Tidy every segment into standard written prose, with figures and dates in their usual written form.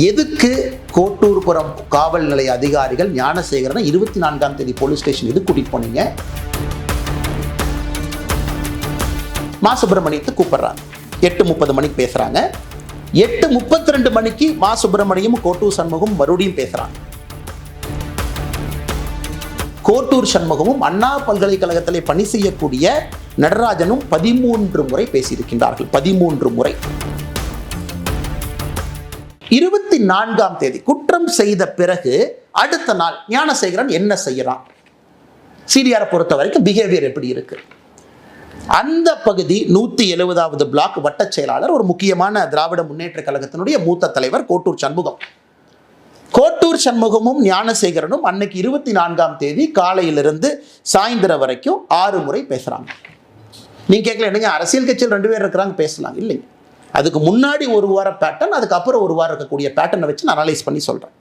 எதுக்கு கோட்டூர்புரம் காவல் நிலைய அதிகாரிகள் ஞானசேகரனை 24ஆம் தேதி போலீஸ் ஸ்டேஷன் எதுக்கு கூட்டிட்டு போனீங்க? மா சுப்பிரமணியத்தை கூப்பிடுறாங்க. 8:30 மணிக்கு பேசுறாங்க. 8:32 மணிக்கு மா சுப்பிரமணியம் கோட்டூர் சண்முகம் மறுபடியும் பேசுறாங்க. கோட்டூர் சண்முகமும் அண்ணா பல்கலைக்கழகத்திலே பணி செய்யக்கூடிய நடராஜனும் 13 முறை பேசியிருக்கின்றார்கள். 13 முறை. 24ஆம் தேதி குற்றம் செய்த பிறகு அடுத்த நாள் ஞானசேகரன் என்ன செய்யறான்? சிடிஆரை பொறுத்த வரைக்கும் பிஹேவியர் எப்படி இருக்கு? அந்த பகுதி 170வது பிளாக் வட்ட செயலாளர், ஒரு முக்கியமான திராவிட முன்னேற்ற கழகத்தினுடைய மூத்த தலைவர் கோட்டூர் சண்முகம். கோட்டூர் சண்முகமும் ஞானசேகரனும் அன்னைக்கு 24ஆம் தேதி காலையிலிருந்து சாயந்தரம் வரைக்கும் 6 முறை பேசுறாங்க. நீங்க கேட்கல, என்னங்க அரசியல் கட்சியில் 2 பேர் இருக்கிறாங்க, பேசலாம் இல்லைங்க. அதுக்கு முன்னாடி ஒரு வார பேட்டர்ன், அதுக்கப்புறம் ஒரு வாரம் இருக்கக்கூடிய பேட்டர்னை வச்சு நான் அனலைஸ் பண்ணி சொல்றேன்.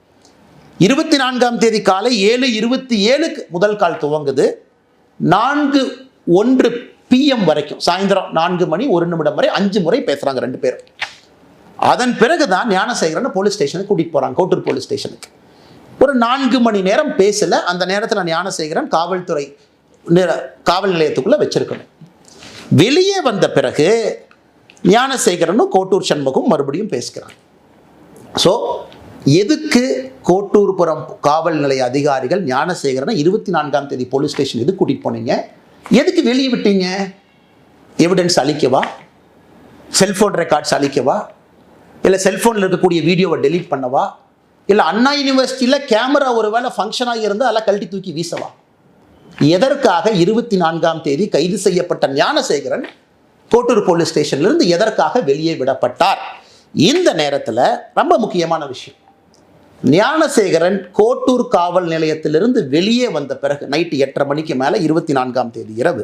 24ஆம் தேதி காலை 7:27க்கு முதல் கால் துவங்குது. 4:01 PM வரைக்கும், சாயந்தரம் 4 மணி 1 நிமிடம் வரை 5 முறை பேசுறாங்க 2 பேரும். அதன் பிறகுதான் ஞானசேகரனை போலீஸ் ஸ்டேஷனுக்கு கூட்டிட்டு போறாங்க, கோட்டூர் போலீஸ் ஸ்டேஷனுக்கு. ஒரு 4 மணி நேரம் பேசல. அந்த நேரத்தில் ஞானசேகரன் காவல் நிலையத்துக்குள்ள வச்சிருக்கணும். வெளியே வந்த பிறகு ஞானசேகரனும் கோட்டூர் சண்முகம் மறுபடியும் பேசுகிறாங்க. ஸோ எதுக்கு கோட்டூர்புரம் காவல் நிலைய அதிகாரிகள் ஞானசேகரனை 24ஆம் தேதி போலீஸ் ஸ்டேஷன் எதுக்கு கூட்டிட்டு போனீங்க? எதுக்கு வெளியே விட்டீங்க? எவிடன்ஸ் அழிக்கவா? செல்போன் ரெக்கார்ட்ஸ் அழிக்கவா? இல்லை செல்போனில் இருக்கக்கூடிய வீடியோவை டெலீட் பண்ணவா? இல்லை அண்ணா யூனிவர்சிட்டியில் கேமரா ஒரு வேளை ஃபங்க்ஷனாக இருந்தால் அதெல்லாம் கழட்டி தூக்கி வீசவா? எதற்காக 24ஆம் தேதி கைது செய்யப்பட்ட ஞானசேகரன் கோட்டூர் போலீஸ் ஸ்டேஷன்லேருந்து எதற்காக வெளியே விடப்பட்டார்? இந்த நேரத்தில் ரொம்ப முக்கியமான விஷயம், ஞானசேகரன் கோட்டூர் காவல் நிலையத்திலிருந்து வெளியே வந்த பிறகு நைட்டு 8:30 மணிக்கு மேலே 24ஆம் தேதி இரவு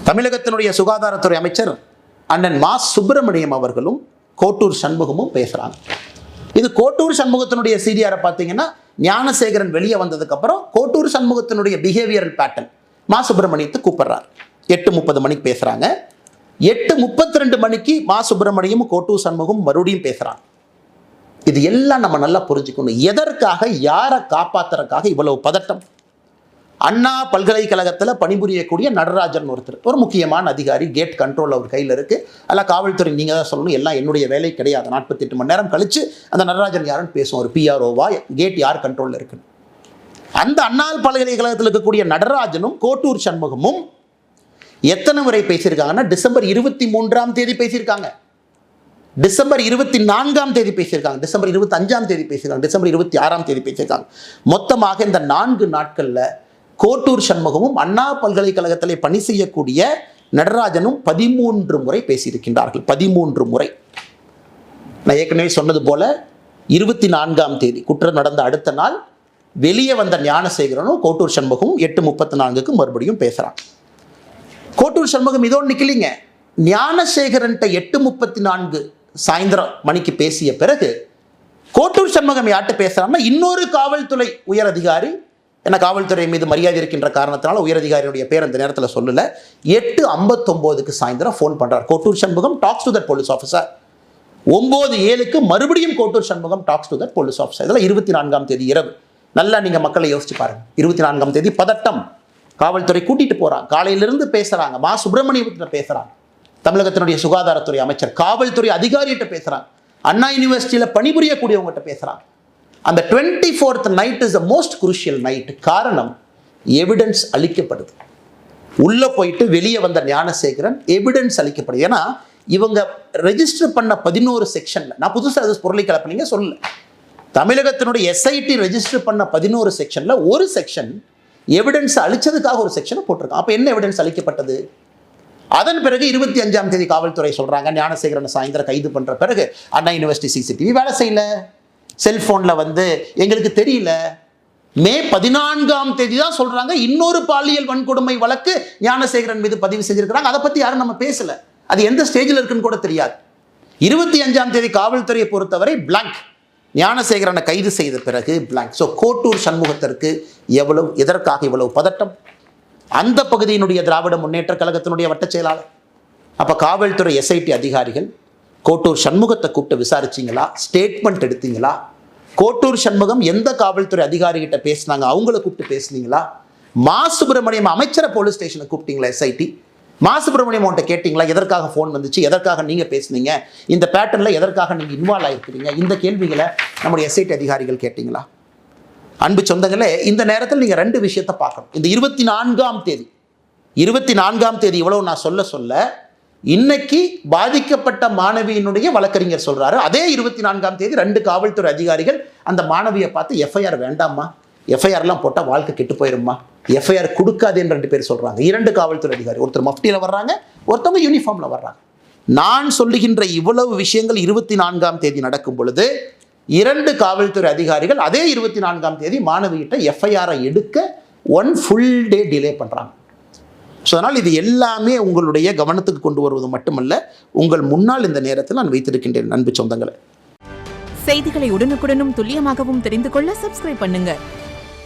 தமிழகத்தினுடைய சுகாதாரத்துறை அமைச்சர் அண்ணன் மா சுப்பிரமணியம் அவர்களும் கோட்டூர் சண்முகமும் பேசுகிறாங்க. இது கோட்டூர் சண்முகத்தினுடைய சிடிஆரை பார்த்தீங்கன்னா, ஞானசேகரன் வெளியே வந்ததுக்கு அப்புறம் கோட்டூர் சண்முகத்தினுடைய பிஹேவியரல் பேட்டர்ன் மா சுப்பிரமணியத்தை கூப்பிடுறார். 8:30 மணிக்கு பேசுறாங்க. 8:32 மணிக்கு மா சுப்பிரமணியம் கோட்டூர் சண்முகம் மறுபடியும் பேசுறாங்க. இது எல்லாம் நம்ம நல்லா புரிஞ்சுக்கணும். எதற்காக, யாரை காப்பாத்துறதுக்காக இவ்வளவு பதட்டம்? அண்ணா பல்கலைக்கழகத்தில் பணிபுரியக்கூடிய நடராஜன் ஒருத்தர், ஒரு முக்கியமான அதிகாரி, கேட் கண்ட்ரோல் அவர் கையில் இருக்கு. அதெல்லாம் காவல்துறை நீங்க தான் சொல்லணும், எல்லாம் என்னுடைய வேலை கிடையாது. 48 மணி நேரம் கழிச்சு அந்த நடராஜன் யாருன்னு பேசுவோம். ஒரு PROவா, கேட் யார் கண்ட்ரோலில் இருக்குன்னு. அந்த அண்ணா பல்கலைக்கழகத்தில் இருக்கக்கூடிய நடராஜனும் கோட்டூர் சண்முகமும் எத்தனை முறை பேசியிருக்காங்கன்னா, டிசம்பர் 23ஆம் தேதி பேசியிருக்காங்க, டிசம்பர் 24ஆம் தேதி பேசியிருக்காங்க, டிசம்பர் 25ஆம் தேதி பேசியிருக்காங்க, டிசம்பர் 26ஆம் தேதி பேசியிருக்காங்க. மொத்தமாக இந்த 4 நாட்களில் கோட்டூர் சண்முகமும் அண்ணா பல்கலைக்கழகத்திலே பணி செய்யக்கூடிய நடராஜனும் 13 முறை பேசியிருக்கின்றார்கள். 13 முறை. நான் ஏற்கனவே சொன்னது போல 24ஆம் தேதி குற்றம் நடந்த அடுத்த நாள் வெளியே வந்த ஞானசேகரனும் கோட்டூர் சண்முகமும் 8:34க்கு மறுபடியும் பேசுறாங்க. கோட்டூர் சண்முகம் இதோடு நிக்கலிங்க. ஞானசேகரன்ட்ட 8:34 சாயந்தரம் மணிக்கு பேசிய பிறகு கோட்டூர் சண்முகம் யார்கிட்ட பேசுறாங்கன்னா, இன்னொரு காவல்துறை உயர் அதிகாரி, ஏன்னா காவல்துறை மீது மரியாதை இருக்கின்ற காரணத்தினால உயர் அதிகாரியுடைய பேர் அந்த நேரத்தில் சொல்லல. 8:59க்கு சாயந்தரம் ஃபோன் பண்றார் Kottur Shanmugam, talks to that police officer. 9:07க்கு மறுபடியும் Kottur Shanmugam talks to that police officer. இதெல்லாம் 24ஆம் தேதி இரவு. நல்லா நீங்க மக்களை யோசிச்சு பாருங்க. 24ஆம் தேதி பதட்டம். காவல்துறை கூட்டிட்டு போறாங்க, காலையிலிருந்து பேசுறாங்க, மா சுப்பிரமணியத்திட்ட பேசுறாங்க, தமிழகத்தினுடைய சுகாதாரத்துறை அமைச்சர், காவல்துறை அதிகாரிகிட்ட பேசுறாங்க, அண்ணா யூனிவர்சிட்டியில பணிபுரியக்கூடியவங்ககிட்ட பேசுறாங்க. அந்த 24th night is the most crucial night. காரணம், எவிடன்ஸ் அளிக்கப்படுது. உள்ள போயிட்டு வெளியே வந்த ஞானசேகரன் எவிடன்ஸ் அளிக்கப்படுது. ஏன்னா இவங்க ரெஜிஸ்டர் பண்ண 11 செக்ஷன்ல, நான் புதுசாக அது பொருளை கலப்பினீங்க சொல்லல, தமிழகத்தினுடைய SIT ரெஜிஸ்டர் பண்ண 11 செக்ஷன்ல ஒரு செக்ஷன் எவிடன்ஸ் அளிச்சதுக்காக ஒரு செக்ஷனை போட்டிருக்காங்க. அப்ப என்ன எவிடன்ஸ் அளிக்கப்பட்டது? அதன் பிறகு 25ஆம் தேதி காவல்துறை சொல்றாங்க, ஞானசேகரனை சாயந்தரம் கைது பண்ற பிறகு அண்ணா யூனிவர்சிட்டி CCTV வேலை செய்யல, செல்போன்ல எங்களுக்கு தெரியல. மே 14ஆம் தேதி தான் சொல்றாங்க இன்னொரு பாலியல் வன்கொடுமை வழக்கு ஞானசேகரன் மீது பதிவு செஞ்சிருக்கிறாங்க. அதை பத்தி யாரும் நம்ம பேசல, அது எந்த ஸ்டேஜில் இருக்குன்னு கூட தெரியாது. 25ஆம் தேதி காவல்துறையை பொறுத்தவரை பிளாங்க். ஞானசேகரனை கைது செய்த பிறகு பிளாங்க். ஸோ கோட்டூர் சண்முகத்திற்கு எதற்காக இவ்வளவு பதட்டம்? அந்த பகுதியினுடைய திராவிட முன்னேற்ற கழகத்தினுடைய வட்ட செயலாளர், அப்போ காவல்துறை SIT அதிகாரிகள் கோட்டூர் சண்முகத்தை கூப்பிட்டு விசாரிச்சிங்களா? ஸ்டேட்மெண்ட் எடுத்தீங்களா? கோட்டூர் சண்முகம் எந்த காவல்துறை அதிகாரிகிட்ட பேசினாங்க, அவங்கள கூப்பிட்டு பேசுனீங்களா? மா சுப்பிரமணியம் அமைச்சரை போலீஸ் ஸ்டேஷனை கூப்பிட்டீங்களா? SIT மா சுப்பிரமணியம் அவன்கிட்ட கேட்டிங்களா? எதற்காக ஃபோன் வந்துச்சு, எதற்காக நீங்கள் பேசுனீங்க, இந்த பேட்டர்னில் எதற்காக நீங்கள் இன்வால்வ் ஆகிருக்கிறீங்க, இந்த கேள்விகளை நம்முடைய SIT அதிகாரிகள் கேட்டிங்களா? அன்பு சொந்தங்களே, இந்த நேரத்தில் நீங்கள் 2 விஷயத்தை பார்க்கணும். இந்த 24ஆம் தேதி இவ்வளவு நான் சொல்ல இன்னைக்கு பாதிக்கப்பட்ட மாணவியினுடைய வழக்கறிஞர் சொல்றாரு, அதே 24ஆம் தேதி 2 காவல்துறை அதிகாரிகள் அந்த மாணவியை பார்த்து FIR வேண்டாமா, FIRலாம் போட்டால் வாழ்க்கை கெட்டு போயிருமா, FIR கொடுக்காதேன்னு 2 பேர் சொல்றாங்க. 2 காவல்துறை அதிகாரி, ஒருத்தர் மஃப்டியில் வர்றாங்க, ஒருத்தவங்க யூனிஃபார்ம்ல வர்றாங்க. நான் சொல்லுகின்ற இவ்வளவு விஷயங்கள் 24ஆம் தேதி நடக்கும் பொழுது 2 காவல்துறை அதிகாரிகள் அதே 24ஆம் தேதி மாணவிகிட்ட FIR எடுக்க 1 full day டிலே பண்றாங்க. ஸோ அதனால் இது எல்லாமே உங்களுடைய கவனத்துக்கு கொண்டு வருவது மட்டுமல்ல, உங்கள் முன்னால் இந்த நேரத்தில் நான் வைத்திருக்கின்றேன். அன்பு சொந்தங்களே, செய்திகளை உடனுக்குடனும் துல்லியமாகவும் தெரிந்து கொள்ள சப்ஸ்கிரைப் பண்ணுங்க.